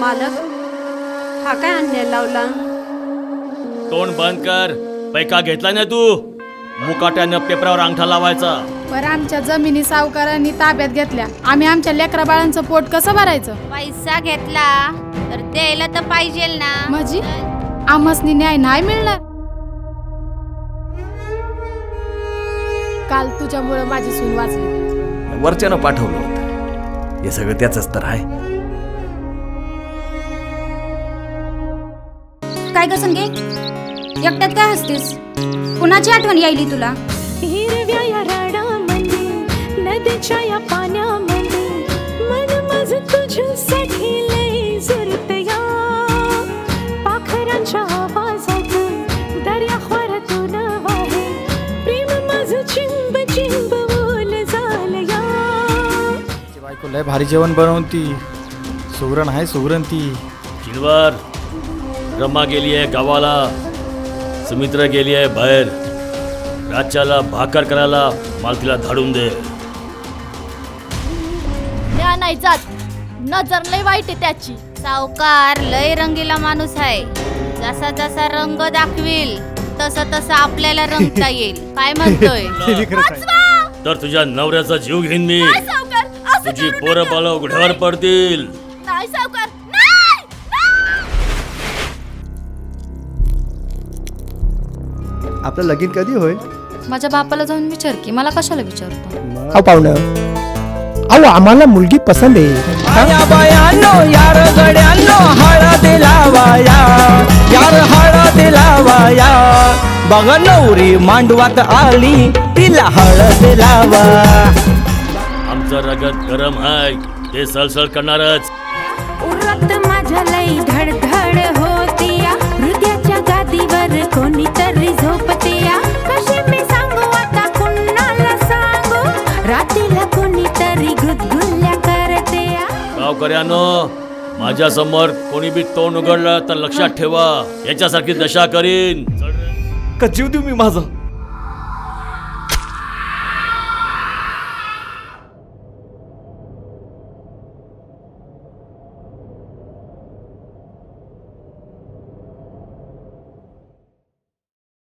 मालक हा काय अन्याय लावला? तोंड बंद कर. पैका घेतला ना तू? मुकाट्यानं पेपरावर अंगठा लावायचा. पर आमच्या जमिनी सावकारांनी ताब्यात घेतल्या. आम्ही आमच्या लेकरा बाळांचं पोट कसं भरायचं? पैसा घेतला तर द्यायला तर पाहिजे ना. म्हणजे आम्हासनी न्याय नाही मिळणार? काल तुझ्यामुळे माझी सून वाचली. वरच्यानं पाठवलं होतं. हे सगळं त्याचंच तर आहे. काय ग संगे, एकट्यात काय हसतेस? कुणाची आठवण यायली तुला? हिरव्या या राडामध्ये, नदीच्या या पाण्यामध्ये, मन माझं तुझ्यासाठी लय झुरतया. पाखरांच्या आवाजात दर्या खोऱ्यातून वाहे, प्रेम माझं चिंब चिंब बोल झालया. बायको लय भारी जेवण बनवती. सुगरण आहे सुगरण ती. किलवर रमा गेली आहे गावाला, सुमित्रा गेली आहे बाहेर. राज्याला भाकर करायला मालकीला धाडून दे. त्या नाही जात, नजर लय वाईट आहे त्याची. सावकार लय रंगीला माणूस आहे. जसा जसा रंग दाखविल तसं तसं आपल्याला रंगता येईल. काय म्हणतोय? तर तुझ्या नवऱ्याचा जीव घेईन मी. तुझी पोरं बाळ उघड्यावर पडतील. नाही सावकार, आपलं लगीन कधी होईल? माझ्या बापाला जाऊन विचार की, मला कशाला विचारतो? अहो पाहुणं, अहो आम्हाला मुलगी पसंत आहे. आया बायानो यार गड्यानो हळद लावाया, यार हळद लावाया. बघ नवरी मांडवात आली, तिला हळद लावा. आमचं रगत गरम आहे, ते सळसळ करणारच. उरत माझ्या लई धडधड होतीया, हृदयाच्या गादीवर कोणीतरी झोपतीया. कशी मी सांगू आता कुणाला सांगू, रात्रीला कोणीतरी गुदगुल्या करतेया. गावकऱ्यानो, माझ्या समोर कोणी बी तोंड उघडलं तर लक्षात ठेवा, याच्यासारखी दशा करीन. का जीव देऊ मी माझा?